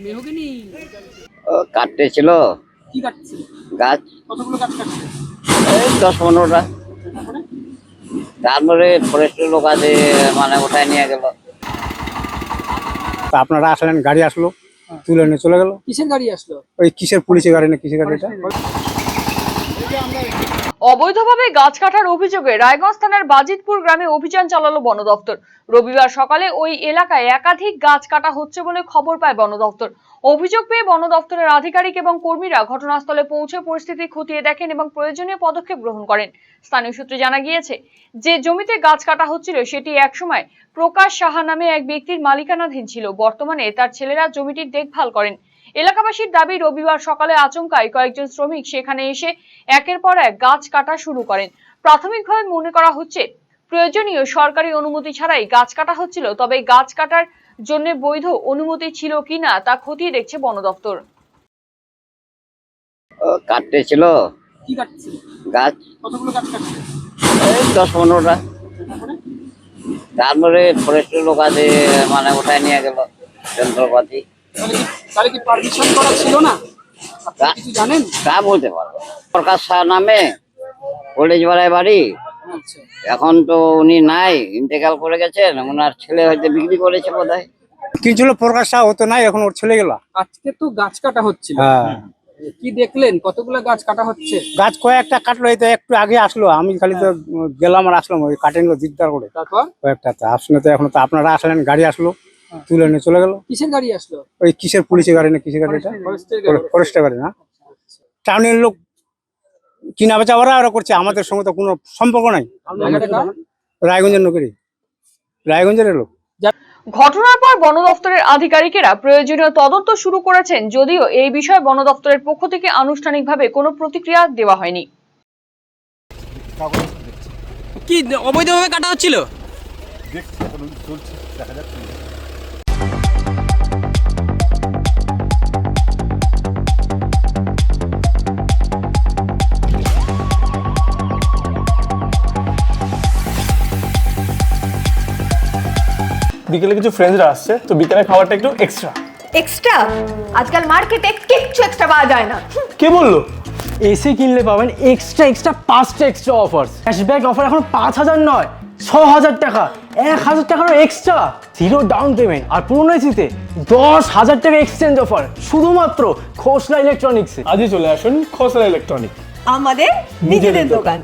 Mahogany কাটতে ছিল কি কাটছিল? গাছ, কতগুলো গাছ কাটছে? এই 10-15টা। তারপরে ফরেস্টের লোক আছে, মানে ওটাই নিয়ে গেল। তা আপনারা আসলেন, গাড়ি আসলো, তুলে নিয়ে চলে গেল। কিসের গাড়ি আসলো? ওই কিসের পুলিশের গাড়ি না কিসের গাড়ি এটা? অবৈধভাবে গাছ কাটার অভিযোগে রায়গঞ্জ থানার বাজিতপুর গ্রামে অভিযান চালালো বন দপ্তর। রবিবার সকালে ওই এলাকায় একাধিক গাছ কাটা হচ্ছে বলে খবর পায় বন দপ্তর। অভিযোগ পেয়ে বন দপ্তরের আধিকারিক এবং কর্মীরা ঘটনাস্থলে পৌঁছে পরিস্থিতি খতিয়ে দেখেন এবং প্রয়োজনীয় পদক্ষেপ গ্রহণ করেন। স্থানীয় সূত্রে জানা গিয়েছে যে জমিতে গাছ কাটা হচ্ছিল সেটি একসময় প্রকাশ সাহা নামে এক ব্যক্তির মালিকানাধীন ছিল। বর্তমানে তার ছেলেরা জমিটির দেখভাল করেন। এলাকাবাসীর দাবি, রবিবার সকালে আচমকায় কয়েকজন শ্রমিক সেখানে এসে একের পর এক গাছ কাটা শুরু করেন। প্রাথমিকভাবে মনে করা হচ্ছে প্রয়োজনীয় সরকারি অনুমতি ছাড়াই গাছ কাটা হচ্ছিল, তবে গাছ কাটার জন্য বৈধ অনুমতি ছিল কিনা তা খতিয়ে দেখছে বন দপ্তর। কাটতে ছিল কি কাটছিল? গাছ, কতগুলো গাছ কাটছে? এই 10-15টা। তারপরে ফরেস্টের লোক আছে, মানে ওটাই নিয়ে গেল যন্ত্রপাতি। তাহলে কি পারমিশন করা ছিল না? আপনারা কিছু জানেন? তা বলতে পারবো। প্রকাশ শাহ নামে কলেজ বাড়ায় বাড়ি। আচ্ছা, এখন তো উনি নাই, ইন্তেকাল করে গেছেন। ওনার ছেলে হয়তো বিক্রি করেছে বোধহয়। কিনছিল প্রকাশ শাহ, হতো নাই, এখন ওর ছেলে গেল। আজকে তো গাছ কাটা হচ্ছিল, হ্যাঁ, কি দেখলেন? কতগুলো গাছ কাটা হচ্ছে? গাছ কয়েকটা কাটলো, এই তো একটু আগে আসলো, আমি খালি তো গেলাম আর আসলাম, ওই কাটিংগুলো দিকদার করে তারপর কয়েকটা। তো আসলে তো এখন তো আপনারা আসলেন, গাড়ি আসলো, তুলে নিয়ে চলে গেল। কিসের গাড়ি আসলো? ওই কিসের পুলিশের গাড়ি না কিসের গাড়ি এটা? ফরেস্টের গাড়ি। ফরেস্টের গাড়ি না। টাউনের লোক কিনা বেচা ওরা করছে, আমাদের সঙ্গে তো কোনো সম্পর্ক নাই। রায়গঞ্জের লোকেরই, রায়গঞ্জের লোক। ঘটনার পর বন দপ্তরের আধিকারিকেরা প্রয়োজনীয় তদন্ত শুরু করেছেন, যদিও এই বিষয়ে বন দপ্তরের পক্ষ থেকে আনুষ্ঠানিকভাবে কোনো প্রতিক্রিয়া দেওয়া হয়নি। কি অবৈধভাবে কাটা হচ্ছিল? বিকেলে কিছু ফ্রেন্ডসরা আসছে, তো বিকেলে খাবারটা একটু এক্সট্রা। এক্সট্রা? আজকাল মার্কেটে কিচ্ছু এক্সট্রা পাওয়া যায় না। কে বললো? এসি কিনলে পাবেন এক্সট্রা 5টা এক্সট্রা অফার্স। ক্যাশব্যাক অফার এখন 5,000 নয়, 6,000 টাকা, 1,000 টাকারও এক্সট্রা, 0 ডাউন পেমেন্ট, আর পুরনো এসিতে 10,000 টাকা এক্সচেঞ্জ অফার, শুধুমাত্র খোসলা ইলেকট্রনিক্সে। আজই চলে আসুন খোসলা ইলেকট্রনিক্স, আমাদের নিজেদের দোকান।